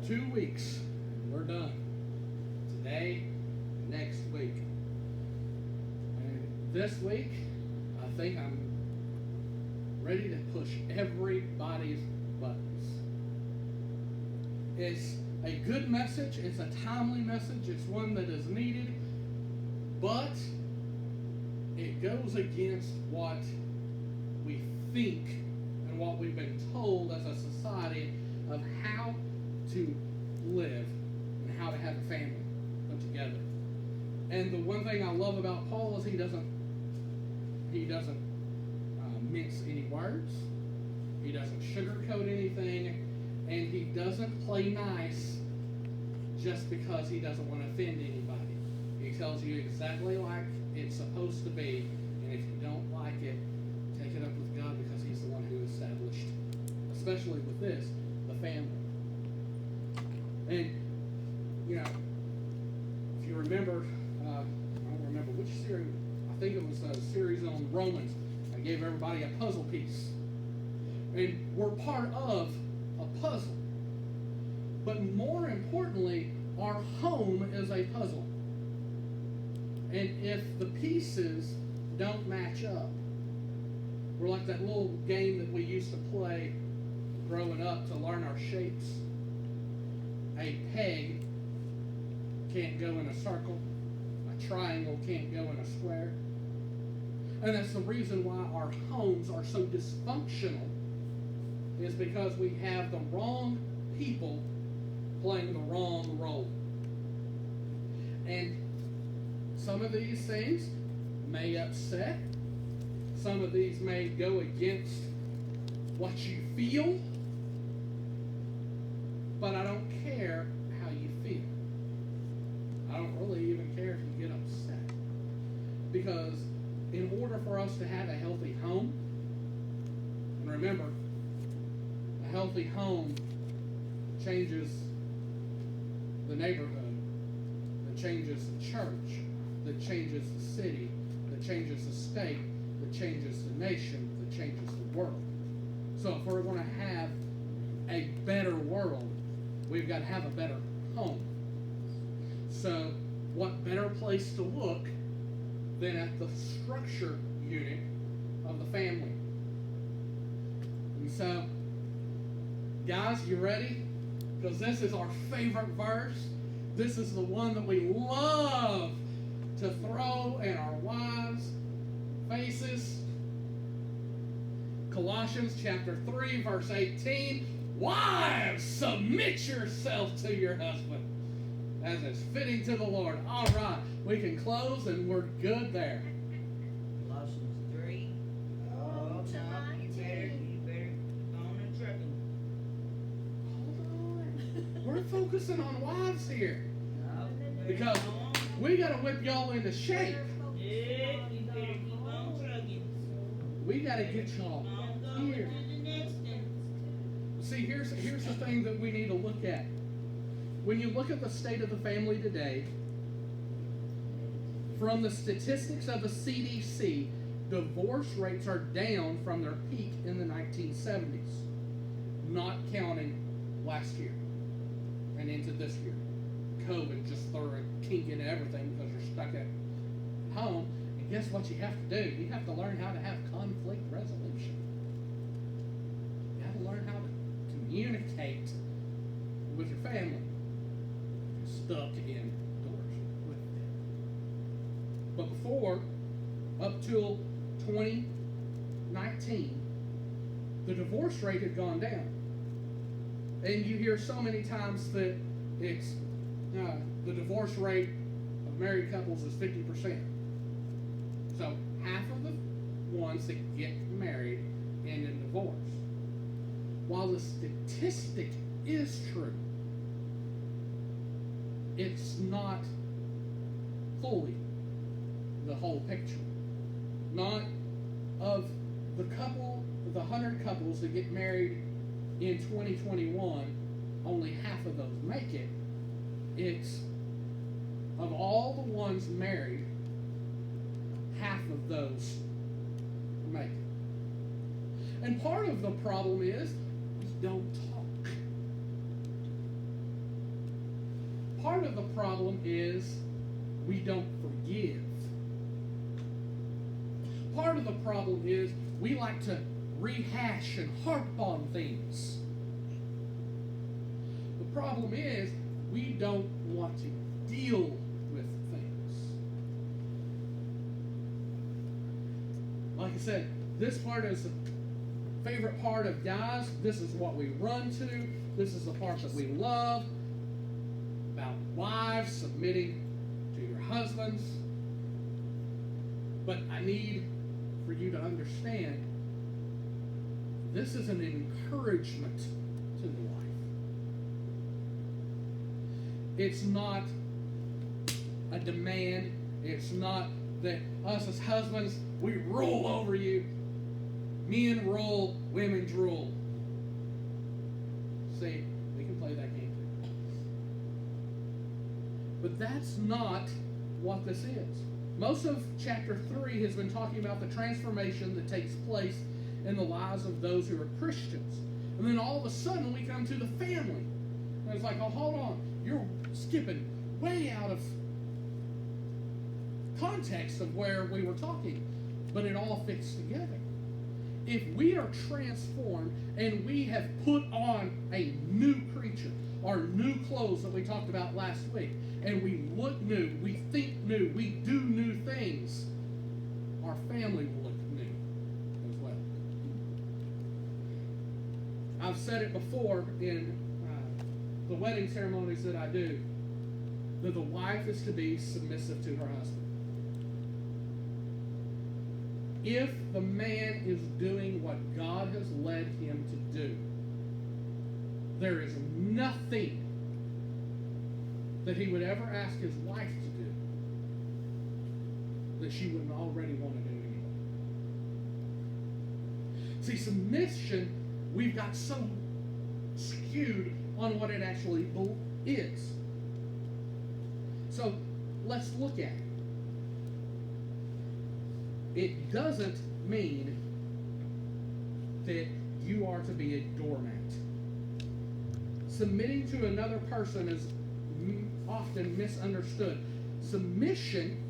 2 weeks, and we're done. Today, next week. And this week, I think I'm ready to push everybody's buttons. It's a good message. It's a timely message. It's one that is needed. But it goes against what we think and what we've been told as a society of how to live and how to have a family put together. And the one thing I love about Paul is he doesn't mince any words. He doesn't sugarcoat anything, and he doesn't play nice just because he doesn't want to offend anybody. He tells you exactly like it's supposed to be, and if you don't like it, take it up with God because He's the one who established, especially with this, the family. And, you know, if you remember, I don't remember which series, I think it was a series on Romans. I gave everybody a puzzle piece. And we're part of a puzzle. But more importantly, our home is a puzzle. And if the pieces don't match up, we're like that little game that we used to play growing up to learn our shapes. A peg can't go in a circle. A triangle can't go in a square. And that's the reason why our homes are so dysfunctional, is because we have the wrong people playing the wrong role. And some of these things may upset. Some of these may go against what you feel. But I don't care how you feel. I don't really even care if you get upset. Because in order for us to have a healthy home, and remember, a healthy home changes the neighborhood, that changes the church, that changes the city, that changes the state, that changes the nation, that changes the world. So if we're going to have a better world, we've got to have a better home. So what better place to look than at the structure unit of the family? And so, guys, you ready? Because this is our favorite verse. This is the one that we love to throw in our wives' faces. Colossians chapter 3, verse 18. Wives, submit yourself to your husband as is fitting to the Lord. All right, we can close and we're good there. Colossians 3. Oh, no, you better go on and trucking. Hold on. We're focusing on wives here. No, Because we got to whip y'all into shape. yeah, you better keep on trucking. We got to get y'all here. See, here's the thing that we need to look at. When you look at the state of the family today, from the statistics of the CDC, divorce rates are down from their peak in the 1970s, not counting last year and into this year. COVID just threw a kink into everything because you're stuck at home. And guess what you have to do? You have to learn how to have conflict resolution. You have to learn how to communicate with your family. Stuck indoors with them. But before, up till 2019, the divorce rate had gone down. And you hear so many times that it's the divorce rate of married couples is 50%. So half of the ones that get married end in divorce. While the statistic is true, it's not fully the whole picture. Not of the 100 couples that get married in 2021, only half of those make it. It's of all the ones married, half of those make it. And part of the problem is we don't talk. part of the problem is we don't forgive. Part of the problem is we like to rehash and harp on things. The problem is we don't want to deal with things. Like I said, this part is the favorite part of guys. This is what we run to. This is the part that we love. About wives submitting to your husbands. But I need for you to understand, this is an encouragement to the wife. It's not a demand. It's not that us as husbands, we rule over you. Men rule, women rule. See, we can play that game too. But that's not what this is. Most of chapter 3 has been talking about the transformation that takes place in the lives of those who are Christians. And then all of a sudden we come to the family. And it's like, oh, hold on. You're skipping way out of context of where we were talking. But it all fits together. If we are transformed and we have put on a new creature, our new clothes that we talked about last week, and we look new, we think new, we do new things, our family will look new as well. I've said it before in the wedding ceremonies that I do, that the wife is to be submissive to her husband. If the man is doing what God has led him to do, there is nothing that he would ever ask his wife to do that she wouldn't already want to do anyway. See, submission, we've got so skewed on what it actually is. So let's look at it. It doesn't mean that you are to be a doormat. Submitting to another person is often misunderstood. Submission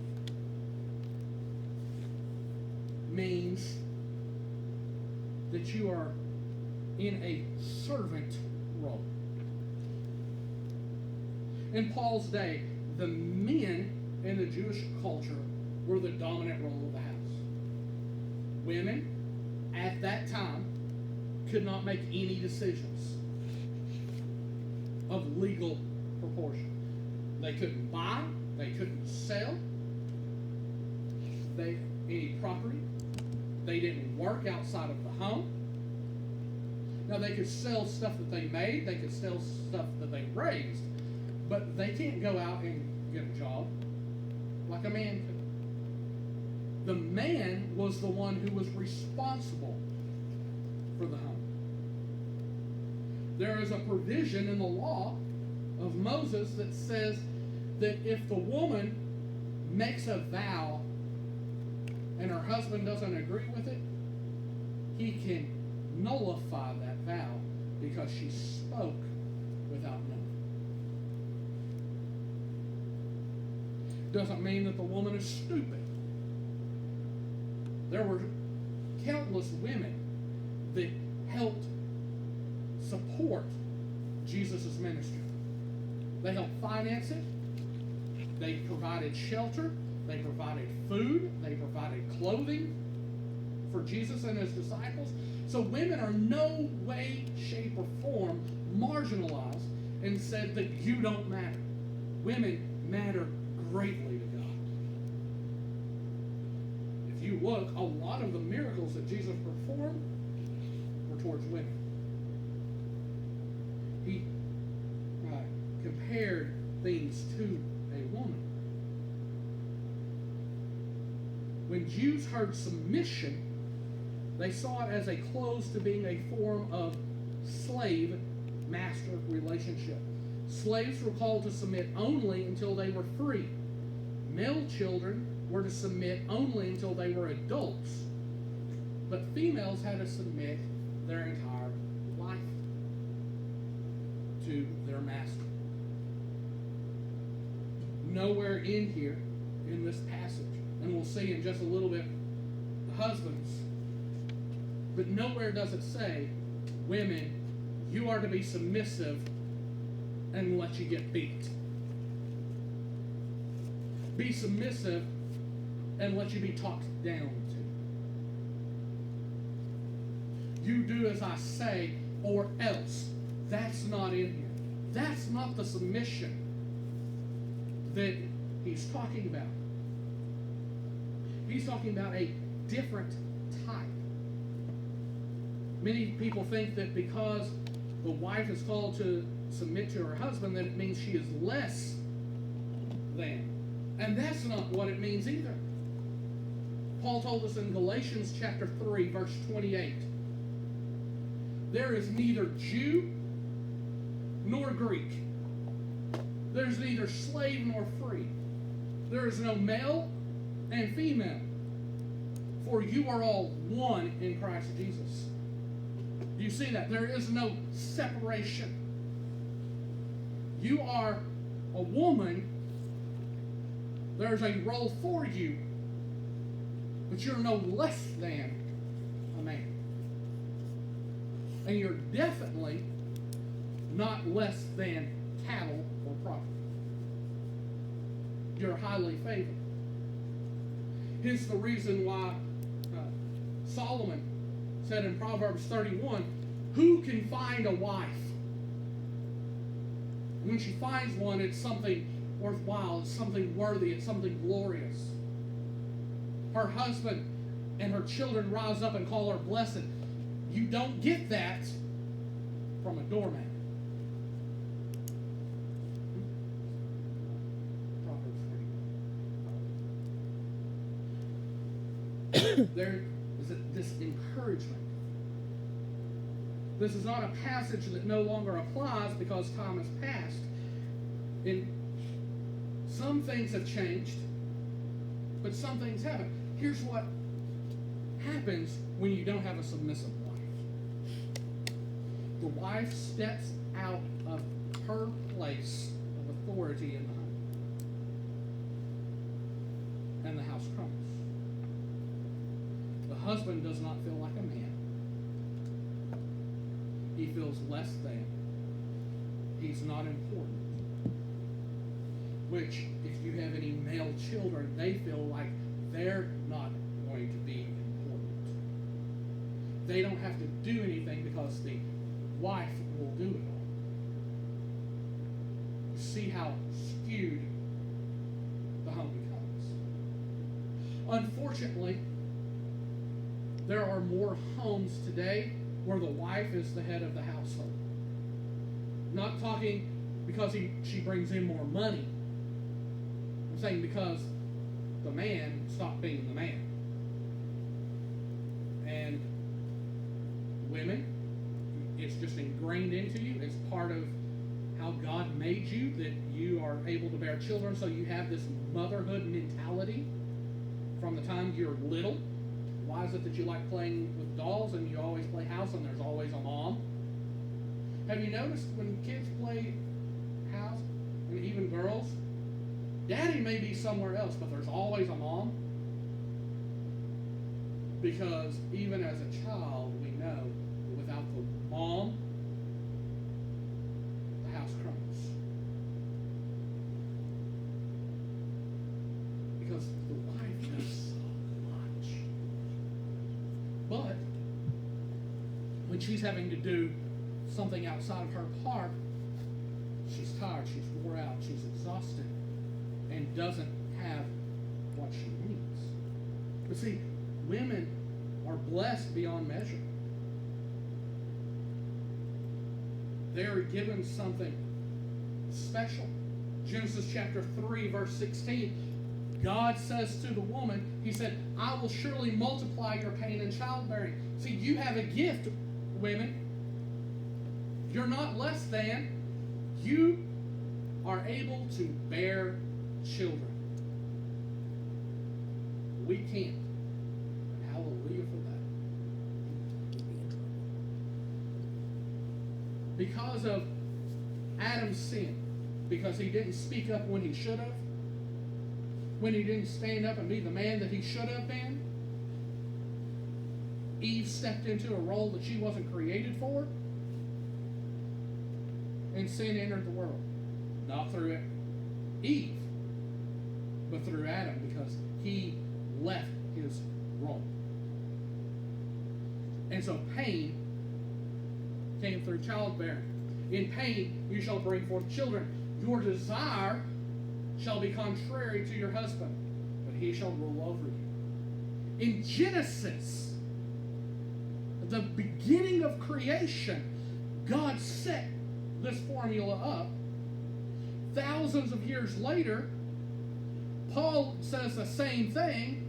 means that you are in a servant role. In Paul's day, the men in the Jewish culture were the dominant role of the house. Women, at that time, could not make any decisions of legal proportion. They couldn't buy, they couldn't sell any property. They didn't work outside of the home. Now, they could sell stuff that they made, they could sell stuff that they raised, but they can't go out and get a job like a man could. The man was the one who was responsible for the home. There is a provision in the law of Moses that says that if the woman makes a vow and her husband doesn't agree with it, he can nullify that vow because she spoke without knowing. Doesn't mean that the woman is stupid. There were countless women that helped support Jesus' ministry. They helped finance it. They provided shelter. They provided food. They provided clothing for Jesus and his disciples. So women are no way, shape, or form marginalized and said that you don't matter. Women matter greatly to God. If you look, a lot of the miracles that Jesus performed were towards women. He compared things to a woman. When Jews heard submission, they saw it as a close to being a form of slave-master relationship. Slaves were called to submit only until they were free. Male children were to submit only until they were adults. But females had to submit their entire life to their master. nowhere in here, in this passage, and we'll see in just a little bit, husbands, but nowhere does it say, women, you are to be submissive and let you get beat. Be submissive and let you be talked down to. You do as I say, or else. That's not in here. That's not the submission that he's talking about. He's talking about a different type. Many people think that because the wife is called to submit to her husband, that it means she is less than. And that's not what it means either. Paul told us in Galatians chapter 3, verse 28, there is neither Jew nor Greek. There's neither slave nor free. There is no male and female. For you are all one in Christ Jesus. Do you see that? There is no separation. You are a woman. There's a role for you. But you're no less than a man. And you're definitely not less than cattle or property. You're highly favored. Hence the reason why Solomon said in Proverbs 31, who can find a wife? When she finds one, it's something worthwhile, it's something worthy, it's something glorious. Her husband and her children rise up and call her blessed. You don't get that from a doormat. There is this encouragement. This is not a passage that no longer applies because time has passed. And some things have changed, but some things haven't. Here's what happens when you don't have a submissive wife. The wife steps out of her place of authority in the home. And the house crumbles. The husband does not feel like a man. He feels less than. He's not important. Which, if you have any male children, they feel like they're not going to be important. They don't have to do anything because the wife will do it all. See how skewed the home becomes. Unfortunately, there are more homes today where the wife is the head of the household. Not talking because she brings in more money. I'm saying because the man stopped being the man. And women, it's just ingrained into you. It's part of how God made you, that you are able to bear children, so you have this motherhood mentality from the time you're little. Why is it that you like playing with dolls and you always play house and there's always a mom? Have you noticed when kids play house, and even girls, daddy may be somewhere else, but there's always a mom? Because even as a child, we know that without the mom, the house crumbles. Because the wife does so much. But when she's having to do something outside of her part, she's tired, she's wore out, she's exhausted, and doesn't have what she needs. But see, women are blessed beyond measure. They are given something special. Genesis chapter 3, verse 16, God says to the woman, He said, I will surely multiply your pain in childbearing. See, you have a gift, women. You're not less than. You are able to bear children. We can't. Hallelujah for that. Because of Adam's sin, because he didn't speak up when he should have, when he didn't stand up and be the man that he should have been. Eve stepped into a role that she wasn't created for. And sin entered the world. Not through Eve, but through Adam, because he left his role. And so pain came through childbearing. In pain you shall bring forth children. Your desire shall be contrary to your husband, but he shall rule over you. In Genesis, the beginning of creation, God set this formula up. Thousands of years later, Paul says the same thing.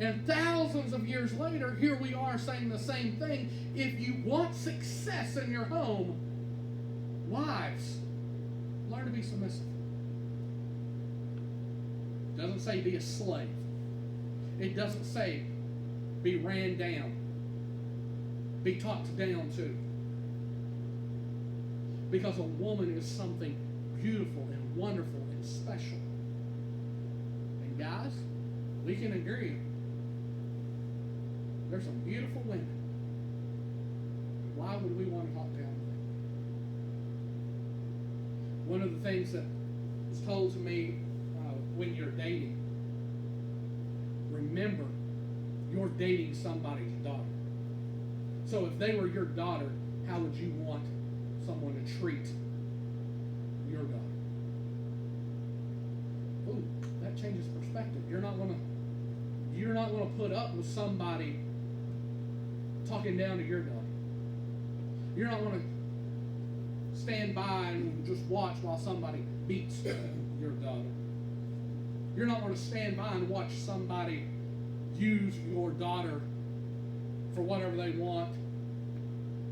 And thousands of years later, here we are saying the same thing. If you want success in your home, wives, learn to be submissive. It doesn't say be a slave. It doesn't say be ran down, be talked down to. Because a woman is something beautiful and wonderful and special. And guys, we can agree. There's some beautiful women. Why would we want to talk down to them? One of the things that was told to me when you're dating, remember, you're dating somebody's daughter. So if they were your daughter, how would you want someone to treat your daughter? Ooh, that changes perspective. You're not going to put up with somebody talking down to your daughter. You're not going to stand by and just watch while somebody beats your daughter. You're not going to stand by and watch somebody use your daughter for whatever they want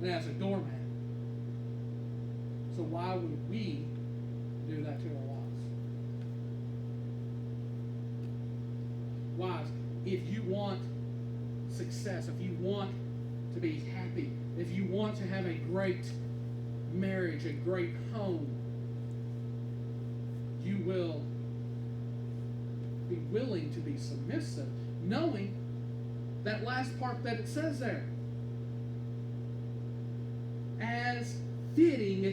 and as a doormat. So why would we do that to our wives? Wives, if you want success, if you want to be happy, if you want to have a great marriage, a great home, you will be willing to be submissive, knowing that last part that it says there, as fitting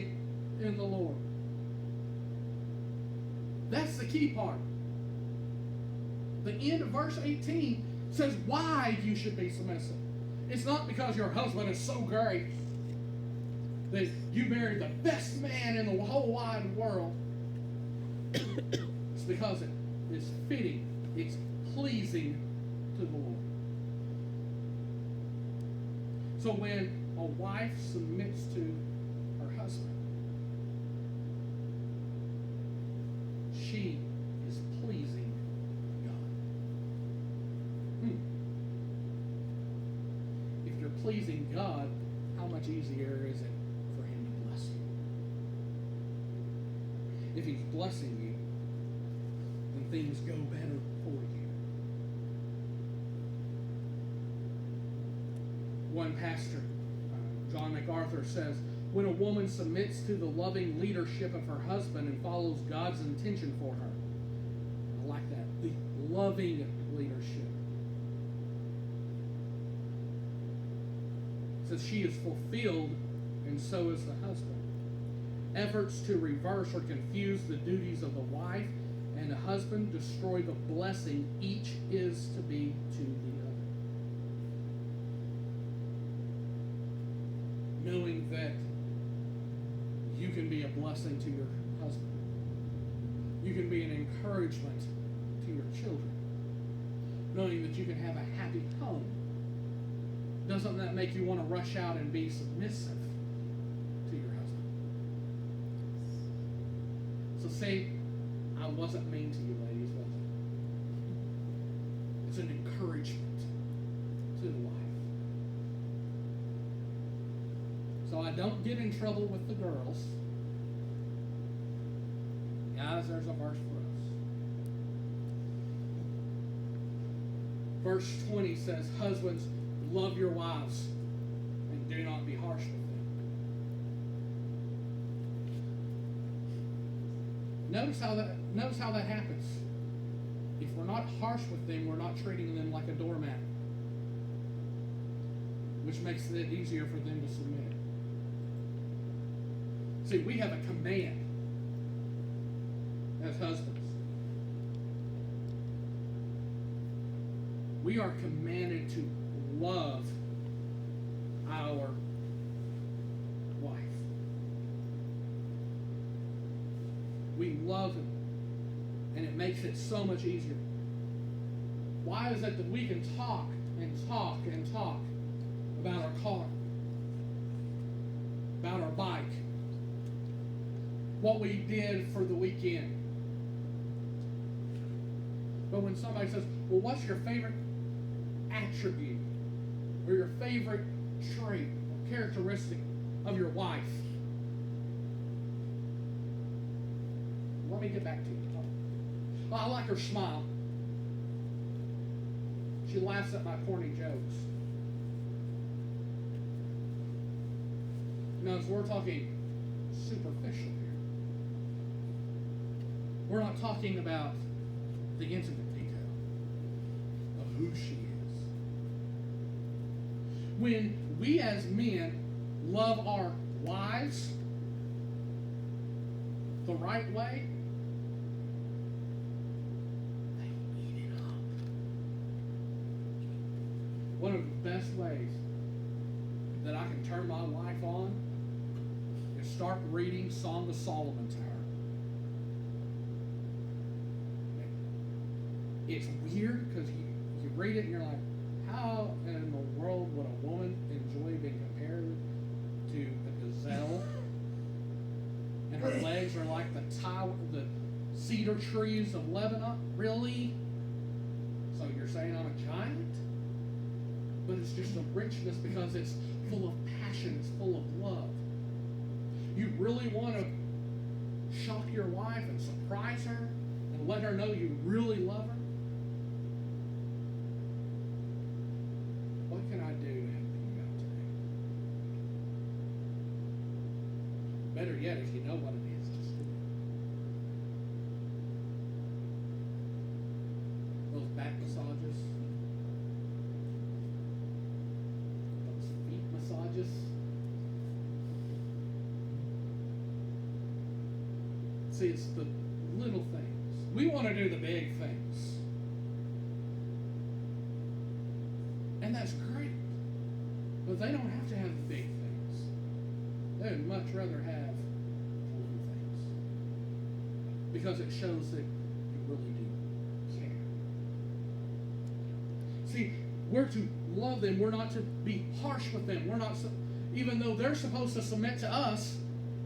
in the Lord. That's the key part. The end of verse 18 says why you should be submissive. It's not because your husband is so great that you married the best man in the whole wide world. It's because it is fitting. It's pleasing to the Lord. So when a wife submits to her husband, she is pleasing God. If you're pleasing God, how much easier is it for Him to bless you? If He's blessing you, then things go better for you. One pastor, John MacArthur, says, when a woman submits to the loving leadership of her husband and follows God's intention for her. I like that. The loving leadership. It says she is fulfilled, and so is the husband. Efforts to reverse or confuse the duties of the wife and the husband destroy the blessing each is to be to the other. Knowing that you can be a blessing to your husband. You can be an encouragement to your children. Knowing that you can have a happy home. Doesn't that make you want to rush out and be submissive to your husband? So say, I wasn't mean to you, ladies, was it? It's an encouragement to the wife. So I don't get in trouble with the girls. Guys, there's a verse for us. Verse 20 says, husbands, love your wives and do not be harsh with them. Notice how that happens. if we're not harsh with them, we're not treating them like a doormat, which makes it easier for them to submit. See, we have a command as husbands. We are commanded to love our wife. We love him, and it makes it so much easier. Why is it that we can talk and talk and talk about our car, about our bike, what we did for the weekend? But when somebody says, well, what's your favorite attribute or your favorite trait or characteristic of your wife? Let me get back to you. Well, I like her smile. She laughs at my corny jokes. Notice we're talking superficial here. We're not talking about the intimate detail of who she is. When we as men love our wives the right way, they eat it up. One of the best ways that I can turn my wife on is start reading Song of Solomon to her. It's weird because you read it and you're like, how in the world would a woman enjoy being compared to a gazelle? And her legs are like the cedar trees of Lebanon? Really? So you're saying I'm a giant? But it's just a richness because it's full of passion, it's full of love. You really want to shock your wife and surprise her and let her know you really love her? What can I do to help you out today? Better yet, if you know what it is, just do it. Those back massages, those feet massages. See, it's the little things. We want to do the big things. And that's great. But they don't have to have the big things. They would much rather have the little things. Because it shows that you really do care. See, we're to love them. We're not to be harsh with them. We're not, even though they're supposed to submit to us,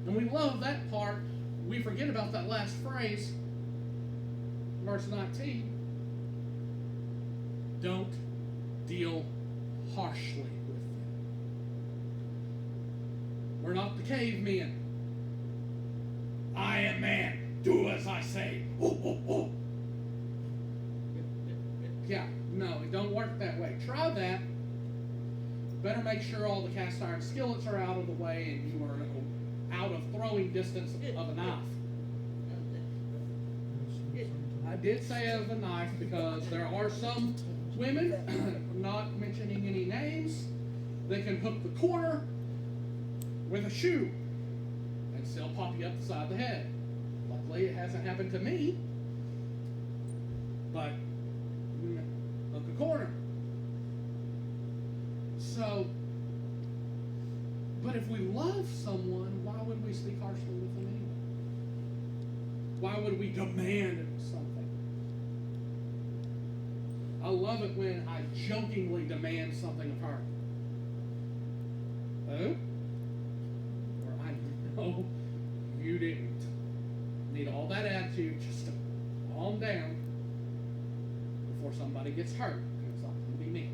and we love that part, we forget about that last phrase, verse 19. Don't deal harshly with them. We're not the cavemen. I am man. Do as I say. Ooh, ooh, ooh. Yeah, no, it don't work that way. Try that. Better make sure all the cast iron skillets are out of the way and you are out of throwing distance of a knife. I did say of a knife because there are some women, not mentioning any names, they can hook the corner with a shoe and still pop you up the side of the head. Luckily, it hasn't happened to me, but hook a corner. So, but if we love someone, why would we speak harshly with them anyway? Why would we demand something? I love it when I jokingly demand something of her. Oh? Or I know you didn't. Need all that attitude just to calm down before somebody gets hurt. And it's not going to be me.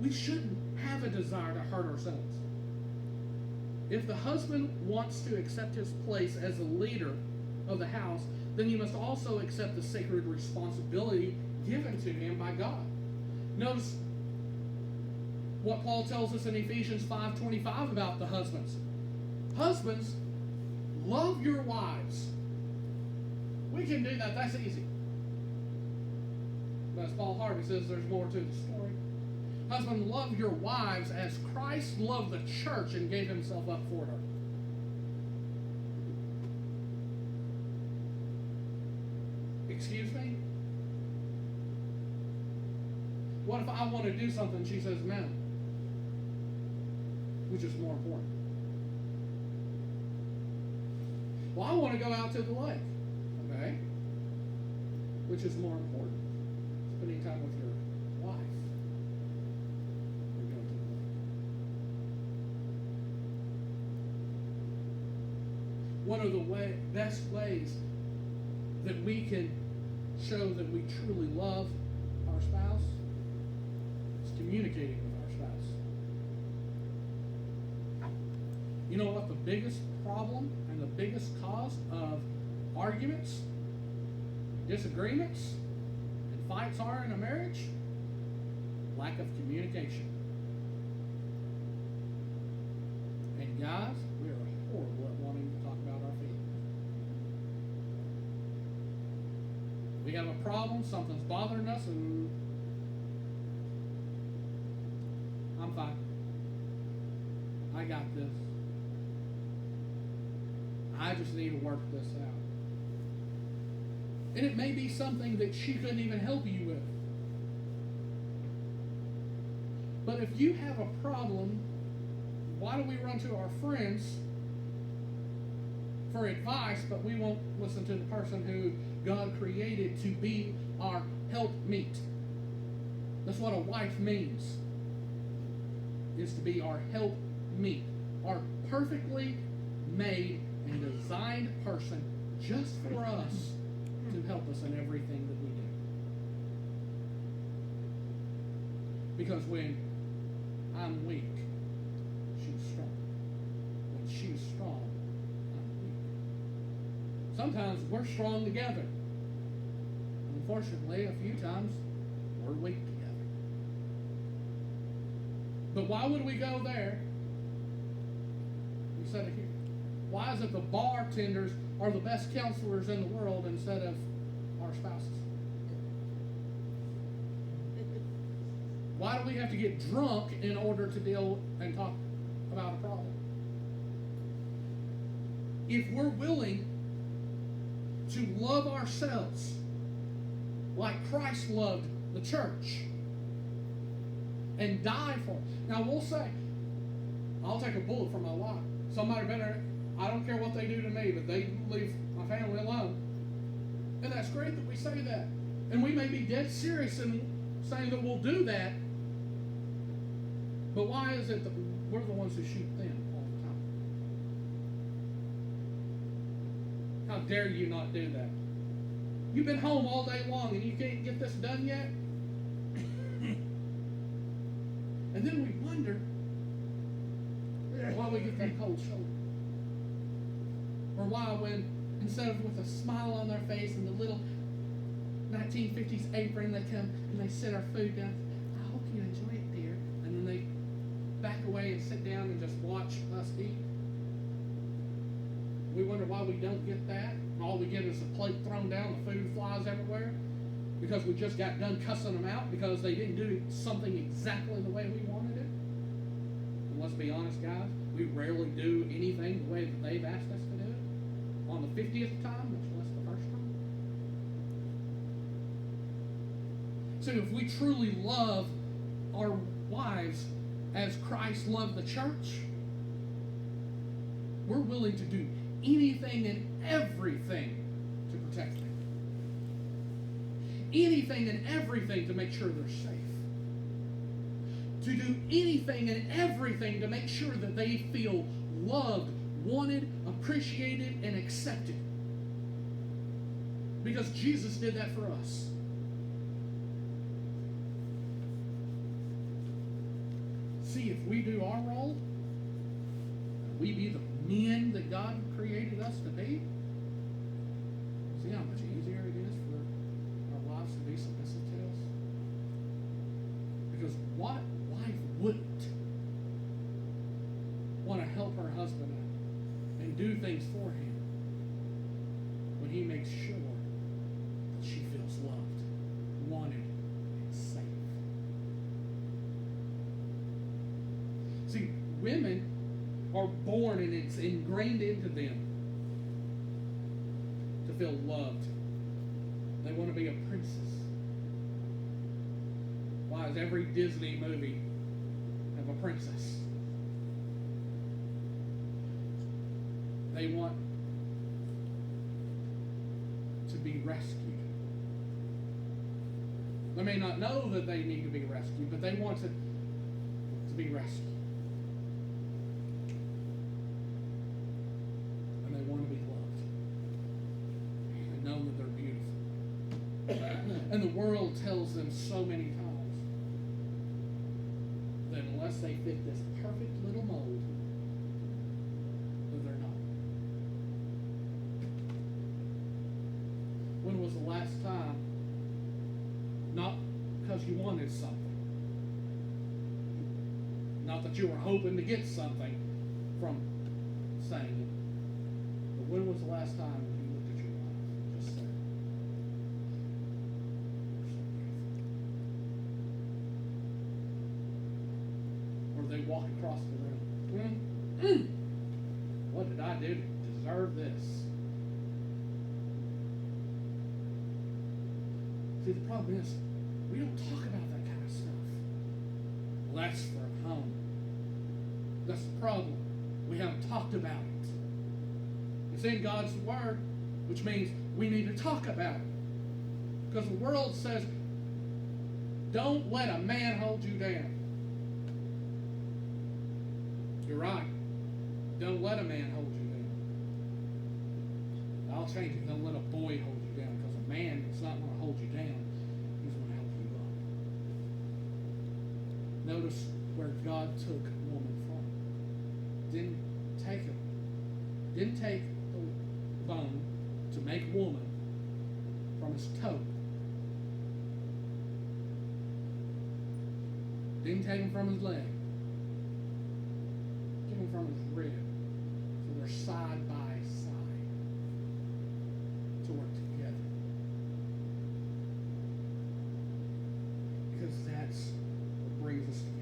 We shouldn't have a desire to hurt ourselves. If the husband wants to accept his place as the leader of the house, then he must also accept the sacred responsibility given to him by God. Notice what Paul tells us in Ephesians 5:25 about the husbands. Husbands, love your wives We can do that. That's easy. But as Paul Harvey says, there's more to the story. Husband, love your wives as Christ loved the church and gave himself up for her. Excuse me? What if I want to do something, she says no? Which is more important? Well, I want to go out to the lake. Okay? Which is more important? Spending time with your wife. Or going to the lake. One of the best ways that we can show that we truly love our spouse is communicating with our spouse. You know what the biggest problem and the biggest cause of arguments, disagreements, and fights are in a marriage? Lack of communication. And guys, we are horrible at wanting to talk about our feelings. We have a problem, something's bothering us, and I'm fine. I got this. I just need to work this out. And it may be something that she couldn't even help you with. But if you have a problem, why do we run to our friends for advice, but we won't listen to the person who God created to be our helpmeet? That's what a wife means, is to be our helpmeet, our perfectly made and designed person just for us to help us in everything that we do. Because when I'm weak, she's strong. When she's strong, I'm weak. Sometimes we're strong together. Unfortunately, a few times we're weak together. But why would we go there? We said it here. Why is it the bartenders are the best counselors in the world instead of our spouses? Why do we have to get drunk in order to deal and talk about a problem? If we're willing to love ourselves like Christ loved the church and die for it. Now we'll say, I'll take a bullet for my wife. Somebody better, I don't care what they do to me, but they leave my family alone. And that's great that we say that. And we may be dead serious in saying that we'll do that. But why is it that we're the ones who shoot them all the time? How dare you not do that? You've been home all day long and you can't get this done yet? And then we wonder why we get that cold shoulder. Or why when, instead of with a smile on their face and the little 1950s apron, they come and they set our food down. I hope you enjoy it, dear. And then they back away and sit down and just watch us eat. We wonder why we don't get that. All we get is a plate thrown down, the food flies everywhere, because we just got done cussing them out because they didn't do something exactly the way we wanted it. And let's be honest, guys, we rarely do anything the way that they've asked us to do it. On the 50th time, much less the first time. So if we truly love our wives as Christ loved the church, we're willing to do anything and everything to protect them. Anything and everything to make sure they're safe. To do anything and everything to make sure that they feel loved, wanted, appreciated, and accepted. Because Jesus did that for us. See, if we do our role, we be the men that God created us to be. See how much easier it is for our wives to be submissive to us? Because what wife wouldn't want to help her husband out and do things for him when he makes sure was loved, wanted, and safe. See, women are born and it's ingrained into them to feel loved. They want to be a princess. Why does every Disney movie have a princess? They want to be rescued. They may not know that they need to be rescued, but they want to be rescued. And they want to be loved. And know that they're beautiful. And the world tells them so many times that unless they fit this perfect little mold, that they're not. When was the last time, not because you wanted something, not that you were hoping to get something from saying it, but when was the last time you looked at your wife and just said, "You're so beautiful"? Or they walk across the room, "What did I do to deserve this?" See, the problem is, we don't talk about that kind of stuff. Well, that's for home. That's the problem. We haven't talked about it. It's in God's Word, which means we need to talk about it. Because the world says, don't let a man hold you down. You're right. Don't let a man hold you down. I'll change it. Don't let a boy hold you down, because a man is not going to hold you down. He's going to help you up. Notice where God took woman from. Didn't take the bone to make woman from his toe. Didn't take him from his leg. Took him from his rib. So they're side by side to work together. Because that's what brings us together.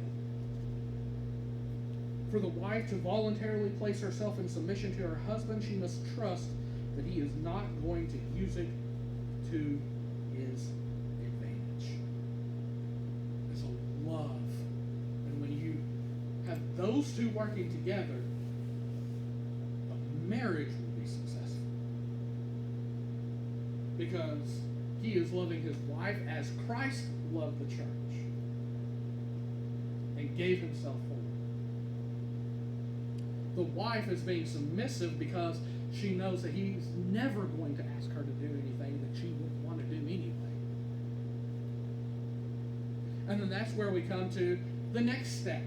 For the wife to voluntarily place herself in submission to her husband, she must trust that he is not going to use it to his advantage. There's a love. And when you have those two working together, a marriage will be successful. Because he is loving his wife as Christ loved the church and gave himself for her. The wife is being submissive because she knows that he's never going to ask her to do anything that she wouldn't want to do anyway. And then that's where we come to the next step.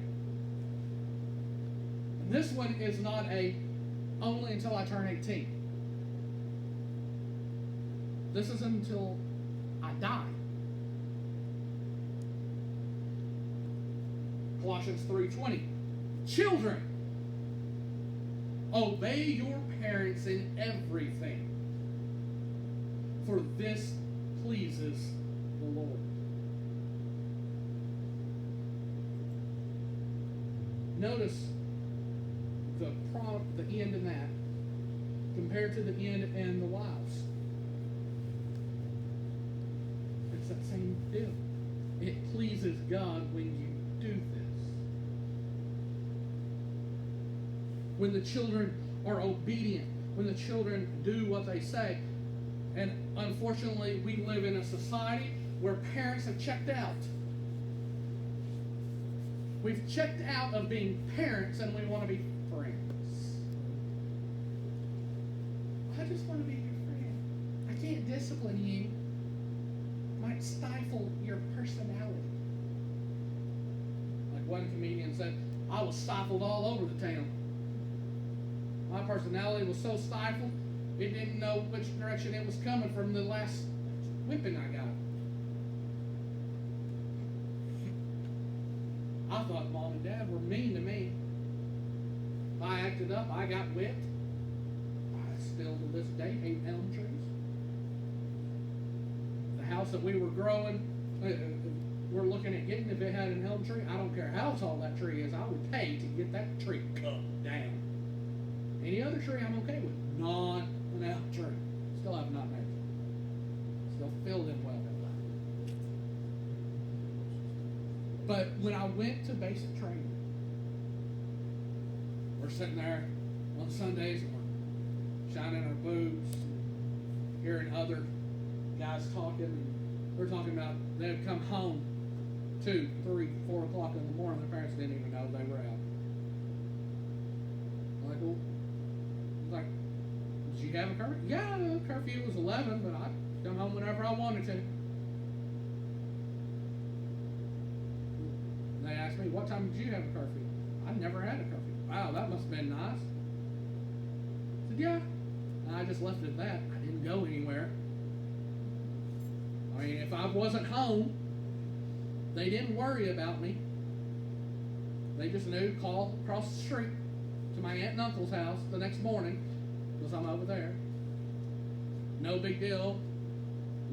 And this one is not a only until I turn 18. This is until I die. Colossians 3:20. Children, obey your parents in everything, for this pleases the Lord. Notice the end in that compared to the end in the wives. It's that same deal. It pleases God when you do this. When the children are obedient, when the children do what they say. And unfortunately, we live in a society where parents have checked out. We've checked out of being parents and we want to be friends. I just want to be your friend. I can't discipline you. It might stifle your personality. Like one comedian said, I was stifled all over the town. My personality was so stifled, it didn't know which direction it was coming from the last whipping I got. I thought Mom and Dad were mean to me. If I acted up, I got whipped. I still to this day hate elm trees. The house that we were growing, we're looking at getting, if it had an elm tree, I don't care how tall that tree is, I would pay to get that tree cut down. Any other tree I'm okay with. Not an elm tree. Still have not made it. Still filled in well. But when I went to basic training, we're sitting there on Sundays, and we're shining our boots, hearing other guys talking, and they're talking about they would come home 2, 3, 4 o'clock in the morning. Their parents didn't even know they were out. I'm like, well, like, did you have a curfew? Yeah, the curfew was 11, but I'd come home whenever I wanted to. And they asked me, what time did you have a curfew? I never had a curfew. Wow, that must have been nice. I said, yeah. And I just left it at that. I didn't go anywhere. I mean, if I wasn't home, they didn't worry about me. They just knew, call across the street to my aunt and uncle's house the next morning, because I'm over there. No big deal.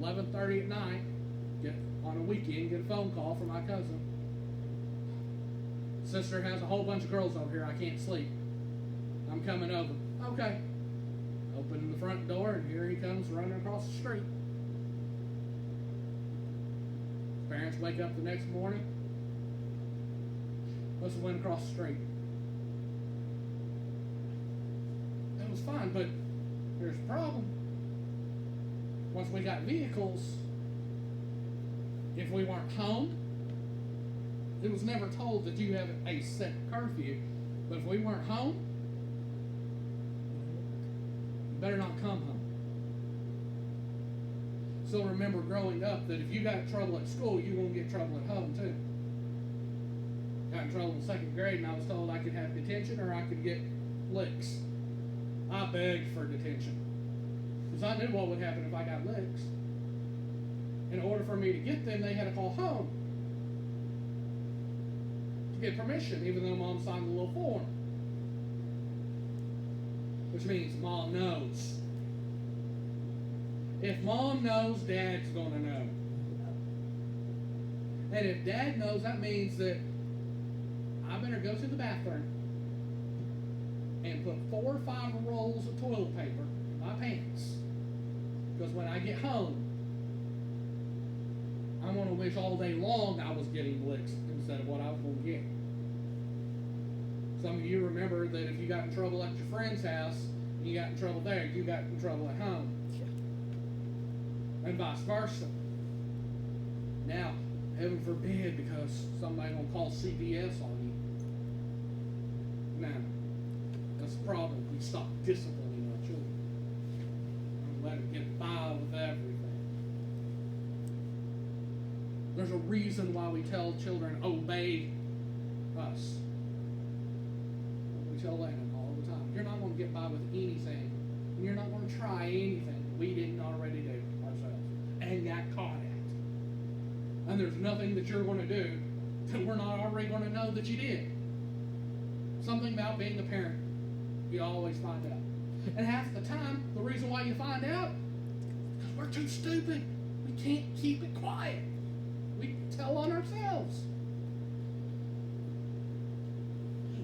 11:30 at night, on a weekend, get a phone call from my cousin. Sister has a whole bunch of girls over here. I can't sleep. I'm coming over. Okay. Open the front door, and here he comes running across the street. Parents wake up the next morning. Must have went across the street. It was fine, but there's a problem. Once we got vehicles, if we weren't home, it was never told that you have a set curfew. But if we weren't home, you better not come home. So remember growing up that if you got trouble at school, you're going to get trouble at home too. Got in trouble in 2nd grade, and I was told I could have detention or I could get licks. I begged for detention, because I knew what would happen if I got licks. In order for me to get them, they had to call home to get permission, even though Mom signed a little form. Which means Mom knows. If Mom knows, Dad's going to know. And if Dad knows, that means that I better go to the bathroom and put 4 or 5 rolls of toilet paper in my pants. Because when I get home, I'm going to wish all day long I was getting licks instead of what I was going to get. Some of you remember that if you got in trouble at your friend's house, and you got in trouble there, you got in trouble at home. And vice versa. Now, heaven forbid, because somebody will call CPS on you. Now, that's the problem. We stop disciplining our children. And let them get by with everything. There's a reason why we tell children, obey us. We tell them all the time. You're not going to get by with anything. And you're not going to try anything we didn't already do ourselves and got caught at. And there's nothing that you're going to do that we're not already going to know that you did. Something about being a parent, you always find out. And half the time, the reason why you find out is because we're too stupid. We can't keep it quiet. We tell on ourselves.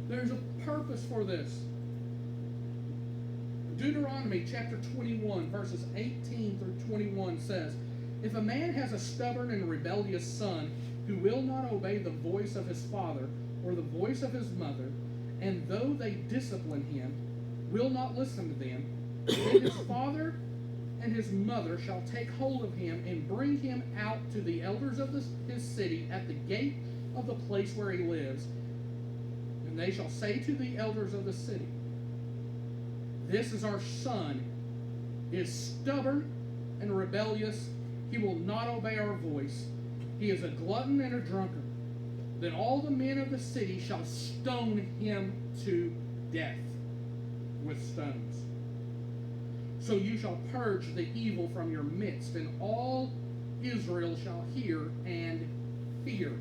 There's a purpose for this. Deuteronomy chapter 21, verses 18 through 21 says, if a man has a stubborn and rebellious son who will not obey the voice of his father or the voice of his mother, and though they discipline him, will not listen to them, then his father and his mother shall take hold of him and bring him out to the elders of his city at the gate of the place where he lives. And they shall say to the elders of the city, this is our son. He is stubborn and rebellious. He will not obey our voice. He is a glutton and a drunkard. Then all the men of the city shall stone him to death with stones. So you shall purge the evil from your midst, and all Israel shall hear and fear.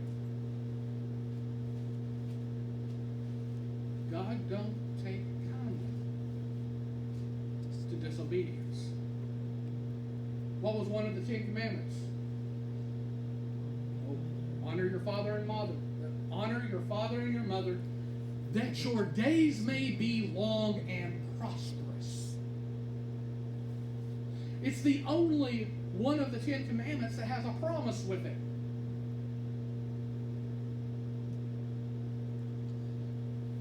God don't take kindly to disobedience. What was one of the 10 Commandments? Honor your father and mother. Honor your father and your mother, that your days may be long and prosperous. It's the only one of the 10 Commandments that has a promise with it.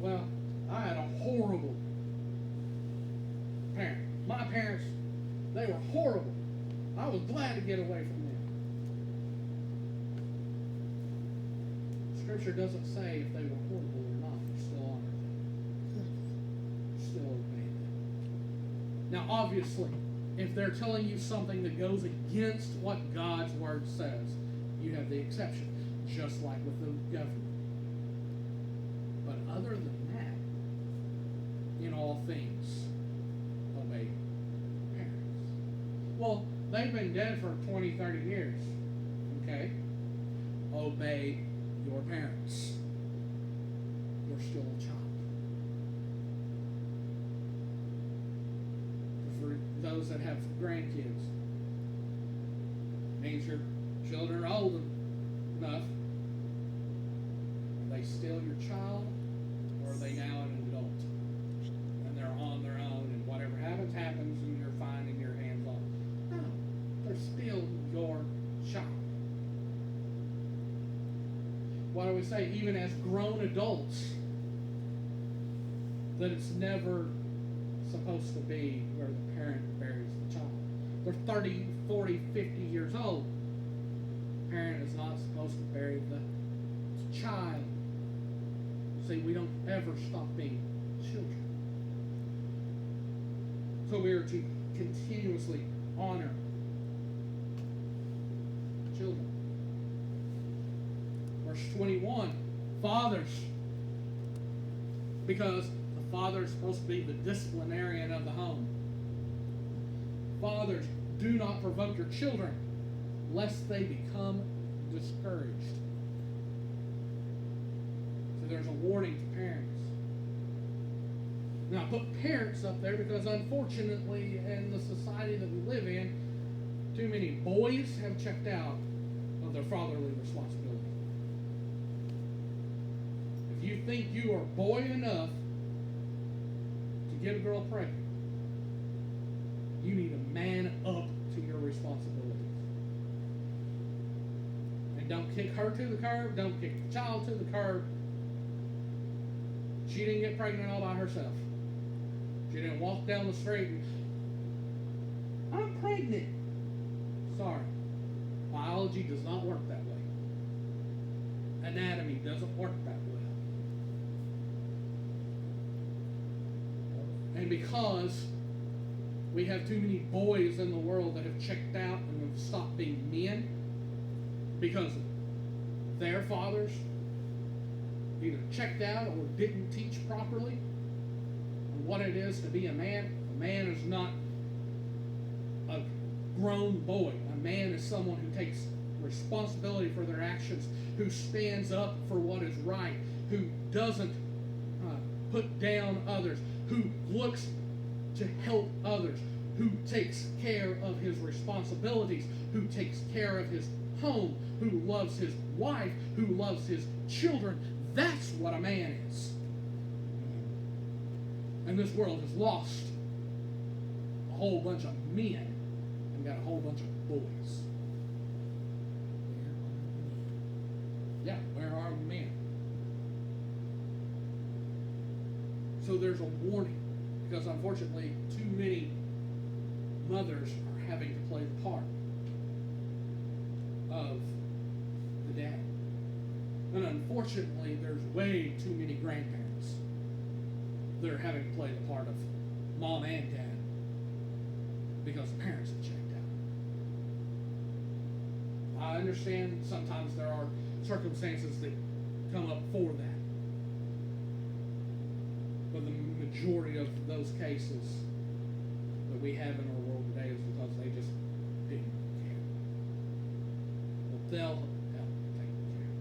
Well, I had a horrible parent. My parents, they were horrible. I was glad to get away from them. Scripture doesn't say if they were horrible or not. You still honor them. You still obey them. Now, obviously, if they're telling you something that goes against what God's Word says, you have the exception, just like with the government. But other than that, in all things, obey parents. Well, they've been dead for 20, 30 years. Okay? Obey your parents. You're still a child. For those that have grandkids, means your children are old enough. Are they still your child, or are they now an adult? And they're on their own, and whatever happens, happens, and you're finding your hands off. No, they're still your child. What do we say? Even as grown adults, that it's never supposed to be where the parent buries the child. They're 30, 40, 50 years old. The parent is not supposed to bury the child. See, we don't ever stop being children. So we are to continuously honor children. Verse 21, fathers, because the father is supposed to be the disciplinarian of the home. Fathers, do not provoke your children, lest they become discouraged. So there's a warning to parents. Now, I put parents up there because unfortunately, in the society that we live in, too many boys have checked out of their fatherly responsibility. If you think you are boy enough to get a girl pregnant, you need to man up to your responsibilities. And don't kick her to the curb. Don't kick the child to the curb. She didn't get pregnant all by herself. She didn't walk down the street and, I'm pregnant. Sorry. Biology does not work that way. Anatomy doesn't work that way. And because we have too many boys in the world that have checked out and have stopped being men because their fathers either checked out or didn't teach properly on what it is to be a man. A man is not a grown boy. A man is someone who takes responsibility for their actions, who stands up for what is right, who doesn't put down others, who looks to help others, who takes care of his responsibilities, who takes care of his home, who loves his wife, who loves his children. That's what a man is. And this world has lost a whole bunch of men and got a whole bunch of boys. Yeah, where are the men? So there's a warning, because unfortunately too many mothers are having to play the part of the dad. And unfortunately there's way too many grandparents that are having to play the part of mom and dad because the parents have checked out. I understand sometimes there are circumstances that come up for that. But the majority of those cases that we have in our world today is because they just didn't care. But they'll help take care.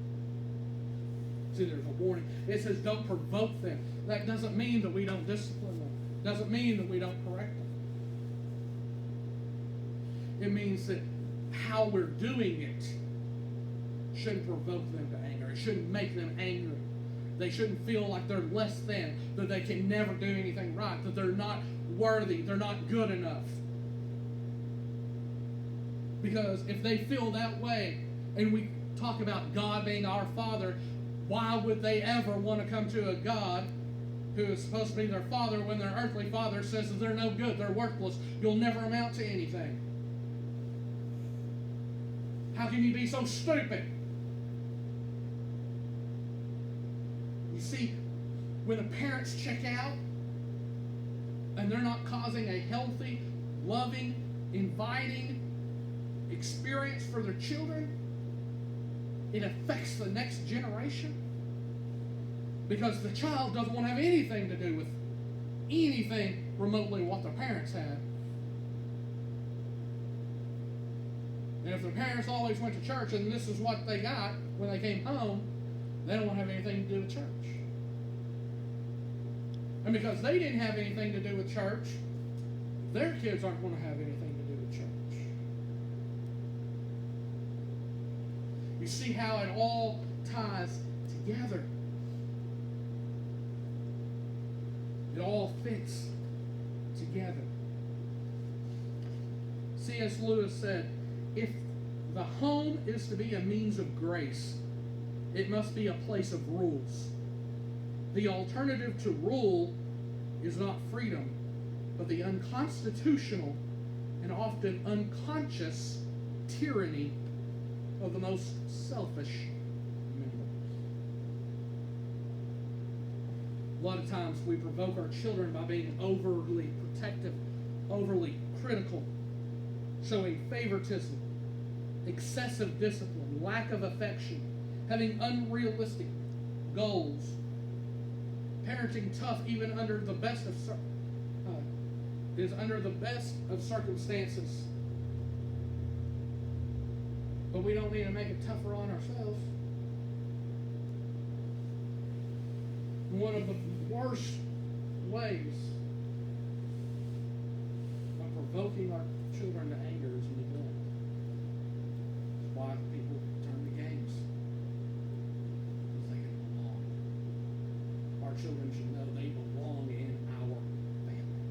See, there's a warning. It says don't provoke them. That doesn't mean that we don't discipline them. Doesn't mean that we don't correct them. It means that how we're doing it shouldn't provoke them to anger. It shouldn't make them angry. They shouldn't feel like they're less than, that they can never do anything right, that they're not worthy, they're not good enough. Because if they feel that way, and we talk about God being our Father, why would they ever want to come to a God who is supposed to be their Father when their earthly father says that they're no good, they're worthless, you'll never amount to anything? How can you be so stupid? You see, when the parents check out and they're not causing a healthy, loving, inviting experience for their children, it affects the next generation. Because the child doesn't want to have anything to do with anything remotely what their parents had. And if their parents always went to church and this is what they got when they came home, they don't want to have anything to do with church. And because they didn't have anything to do with church, their kids aren't going to have anything to do with church. You see how it all ties together. It all fits together. C.S. Lewis said, if the home is to be a means of grace, it must be a place of rules. The alternative to rule is not freedom, but the unconstitutional and often unconscious tyranny of the most selfish members. A lot of times we provoke our children by being overly protective, overly critical, showing favoritism, excessive discipline, lack of affection, having unrealistic goals, parenting tough even under the best of circumstances. But we don't need to make it tougher on ourselves. One of the worst ways of provoking our children to anger is neglect. That's why people turn to games. Because they can belong. Our children should know they belong in our family.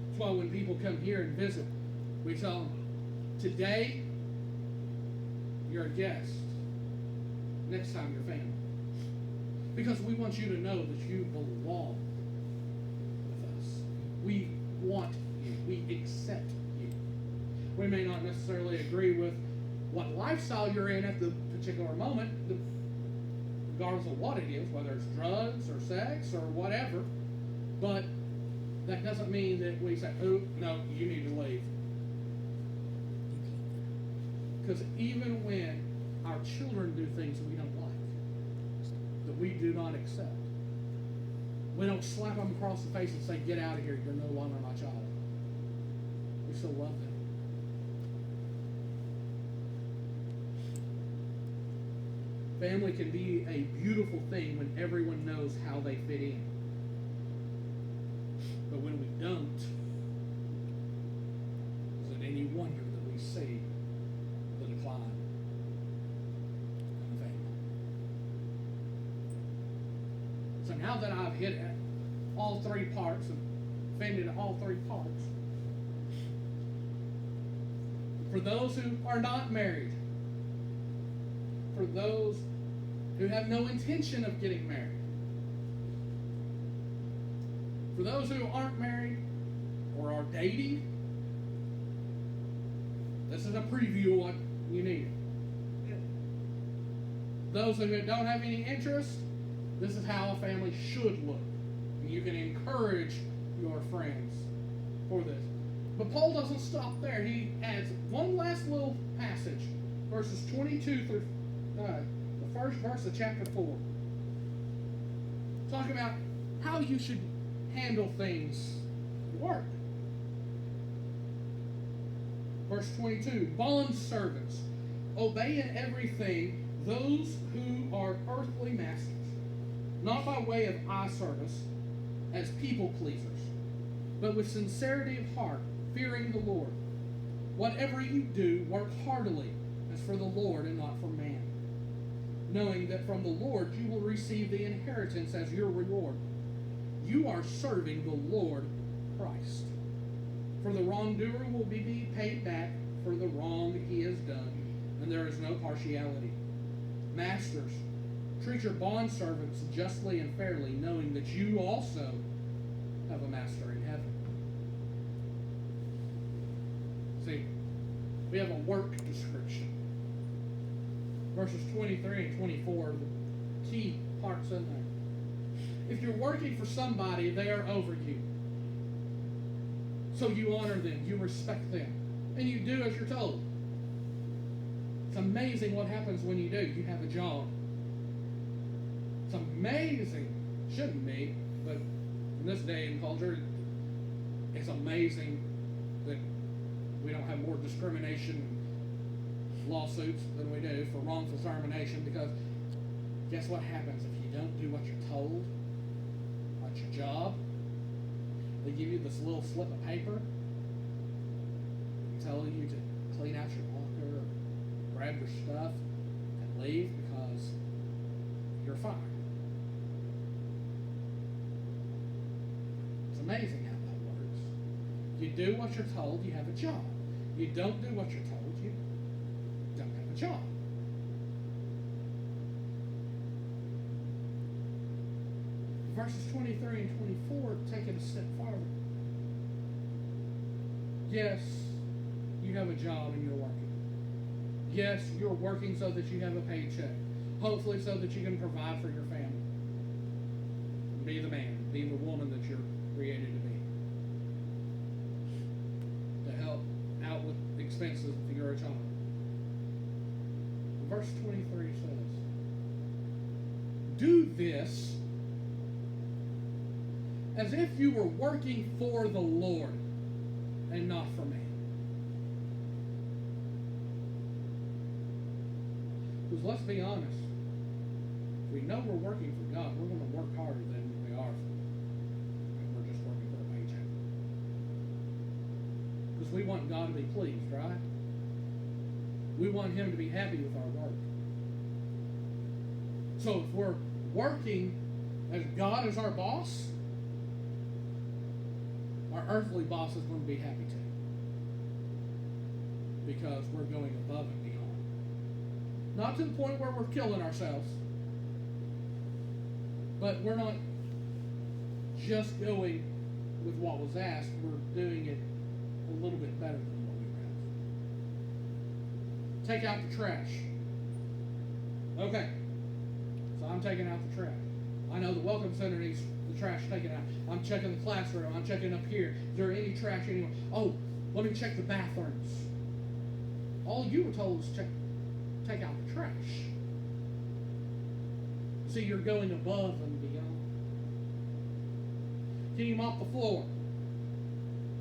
That's why when people come here and visit, we tell them, today you're a guest. Next time you're family. Because we want you to know that you belong with us. We want you. We accept you. We may not necessarily agree with what lifestyle you're in at the particular moment, regardless of what it is, whether it's drugs or sex or whatever, but that doesn't mean that we say, oh, no, you need to leave. Because even when our children do things we don't like, that we do not accept, we don't slap them across the face and say, get out of here, you're no longer my child. We still love them. Family can be a beautiful thing when everyone knows how they fit in. But when we don't, is it any wonder that we see the decline in the family? So now that I've hit all three parts and offended all three parts, for those who are not married, for those who have no intention of getting married, for those who aren't married or are dating, this is a preview of what you need. Those who don't have any interest, this is how a family should look. And you can encourage your friends for this. But Paul doesn't stop there. He adds one last little passage, verses 22 through the first verse of chapter 4. Talking about how you should handle things at work. Verse 22, bond servants, obey in everything those who are earthly masters, not by way of eye service as people pleasers, but with sincerity of heart, fearing the Lord. Whatever you do, work heartily as for the Lord and not for man, knowing that from the Lord you will receive the inheritance as your reward. You are serving the Lord Christ. For the wrongdoer will be paid back for the wrong he has done, and there is no partiality. Masters, treat your bondservants justly and fairly, knowing that you also have a master in heaven. See, we have a work description. Verses 23 and 24 are the key parts in there. If you're working for somebody, they are over you. So you honor them, you respect them, and you do as you're told. It's amazing what happens when you do. You have a job. It's amazing. Shouldn't be, but in this day and culture, it's amazing that we don't have more discrimination lawsuits than we do for wrongful termination, because guess what happens if you don't do what you're told? That's your job. They give you this little slip of paper telling you to clean out your locker or grab your stuff and leave because you're fired. It's amazing how that works. You do what you're told, you have a job. You don't do what you're told, you don't have a job. Verses 23 and 24 take it a step farther. Yes, you have a job and you're working. Yes, you're working so that you have a paycheck. Hopefully so that you can provide for your family. Be the man, be the woman that you're created to be. To help out with expenses if you're a child. Verse 23 says, do this as if you were working for the Lord and not for man. Because let's be honest, if we know we're working for God, we're going to work harder than we are if we're just working for a paycheck. Because we want God to be pleased, right? We want Him to be happy with our work. So if we're working as God is our boss, our earthly boss is going to be happy too. Because we're going above and beyond. Not to the point where we're killing ourselves, but we're not just going with what was asked. We're doing it a little bit better than what we were asked. Take out the trash. Okay. So I'm taking out the trash. I know the Welcome Center needs the trash taken out. I'm checking the classroom. I'm checking up here. Is there any trash anywhere? Oh, let me check the bathrooms. All you were told is take out the trash. See, you're going above and beyond. Can you mop the floor?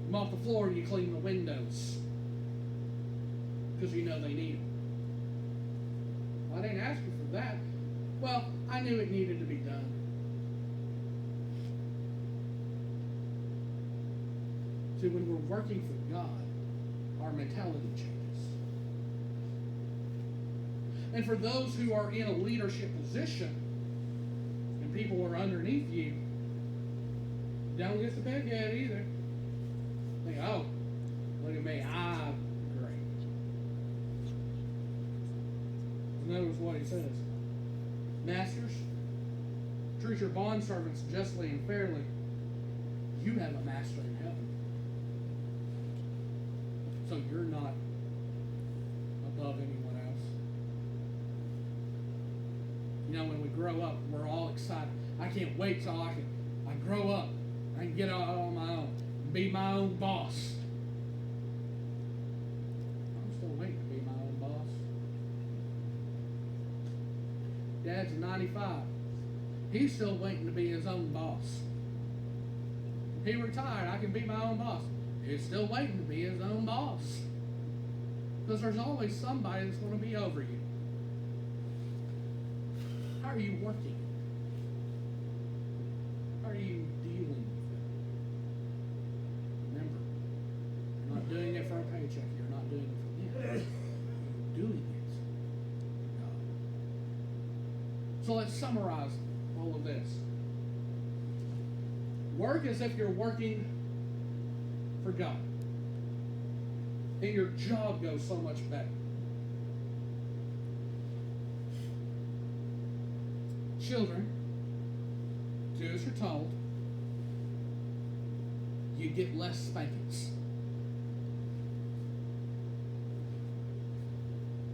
You mop the floor and you clean the windows. Because you know they need them. I didn't ask you for that. Well, I knew it needed to be done. See, when we're working for God, our mentality changes. And for those who are in a leadership position, and people are underneath you, don't get the bed yet either. Think, oh, look at me, I'm great. Notice what he says. Masters, treat your bondservants justly and fairly. You have a master in heaven. So you're not above anyone else. You know, when we grow up, we're all excited. I can't wait till I grow up. I can get out on my own. Be my own boss. I'm still waiting to be my own boss. Dad's 95. He's still waiting to be his own boss. He retired. I can be my own boss. He's still waiting to be his own boss. Because there's always somebody that's going to be over you. How are you working? How are you dealing with it? Remember, you're not doing it for a paycheck. You're not doing it for them. You're doing it So let's summarize all of this. Work as if you're working for God. And your job goes so much better. Children, do as you're told. You get less spankings.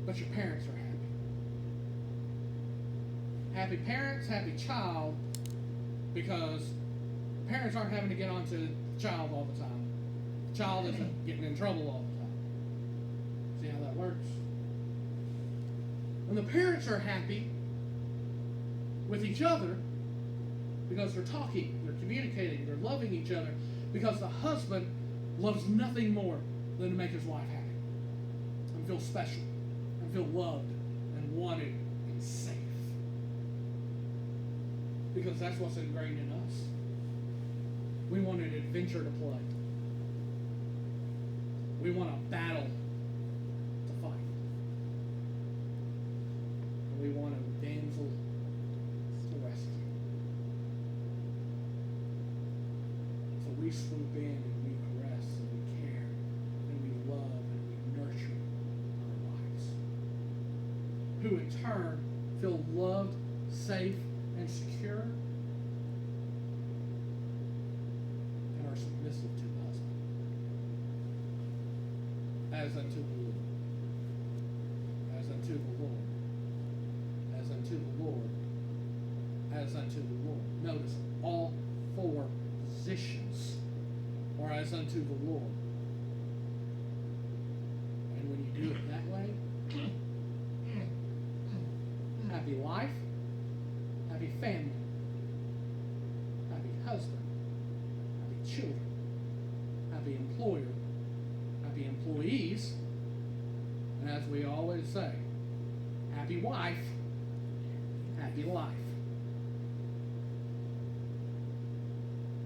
But your parents are happy. Happy parents, happy child, because parents aren't having to get on to the child all the time. The child isn't getting in trouble all the time. See how that works? And the parents are happy with each other because they're talking, they're communicating, they're loving each other, because the husband loves nothing more than to make his wife happy and feel special and feel loved and wanted and safe. Because that's what's ingrained in us. We want an adventure to play. We want a battle to fight. And we want a damsel to rescue. So we swoop in and we caress and we care and we love and we nurture our wives, who in turn feel loved, safe, and secure, and are submissive to the husband, as unto the Lord, as unto the Lord, as unto the Lord, as unto the Lord. Notice, all four positions are as unto the Lord. And when you do it that way, happy life, happy family, happy husband, happy children, happy employer, happy employees, and as we always say, happy wife, happy life.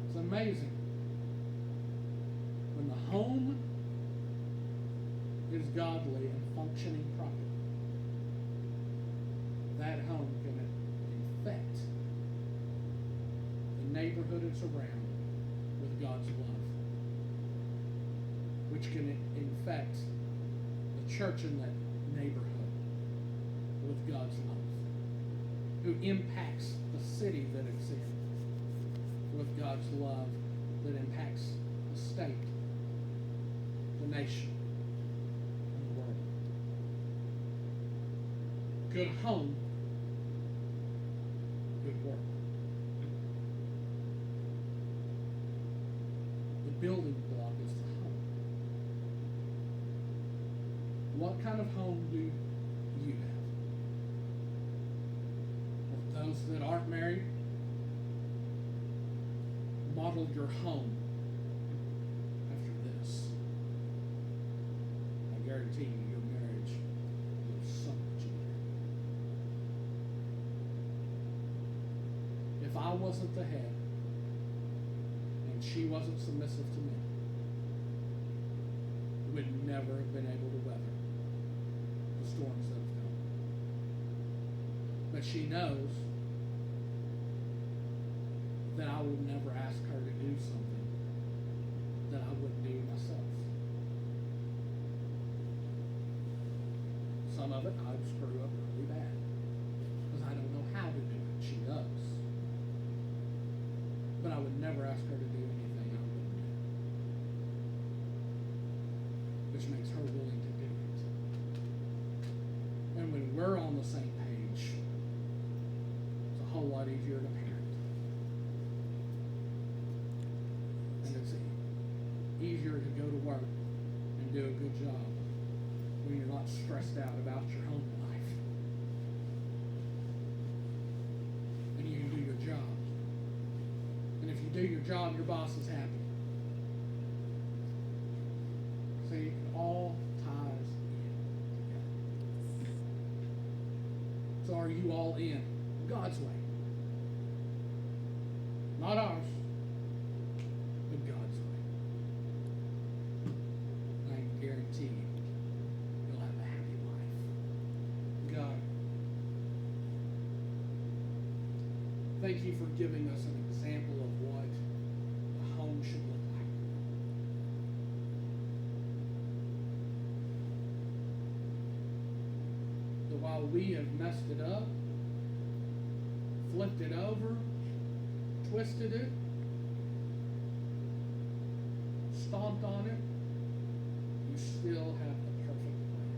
It's amazing when the home is godly and functioning properly. That home can infect the neighborhood it's around with God's love, which can infect the church in that neighborhood with God's love, who impacts the city that it's in with God's love, that impacts the state, the nation, and the world. Good home, good work. The building block is the home. What kind of home do you have? For those that aren't married, model your home after this. I guarantee you your marriage will be so much easier. If I wasn't the head and she wasn't submissive to me, we would never have been able to weather the storms that have come. But she knows that I will never ask her to do something that I wouldn't do myself. Some of it I'd screw up really bad because I don't know how to do it. She does. But I would never ask her to do anything I wouldn't do, which makes her willing to do it. And when we're on the same page, it's a whole lot easier to parent. And it's easier to go to work and do a good job when you're not stressed out about your home life. And you can do your job. And if you do your job, your boss is happy. See, it all ties in together. So are you all in God's way? Not ours, but God's way. And I guarantee you, you'll have a happy life. God, Thank you for giving us an example of what a home should look like. That while we have messed it up, flipped it over, twisted it, stomped on it, you still have the perfect plan.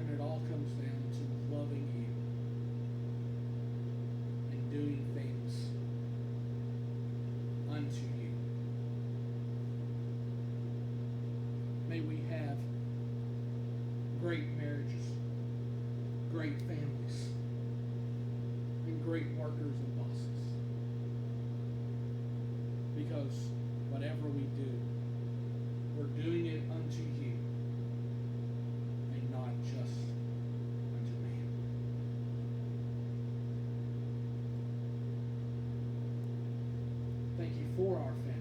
And it all comes down to loving you and doing things unto you. May we have great marriages, great families, and great workers and bosses. Because whatever we do, we're doing it unto you and not just unto man. Thank you for our family.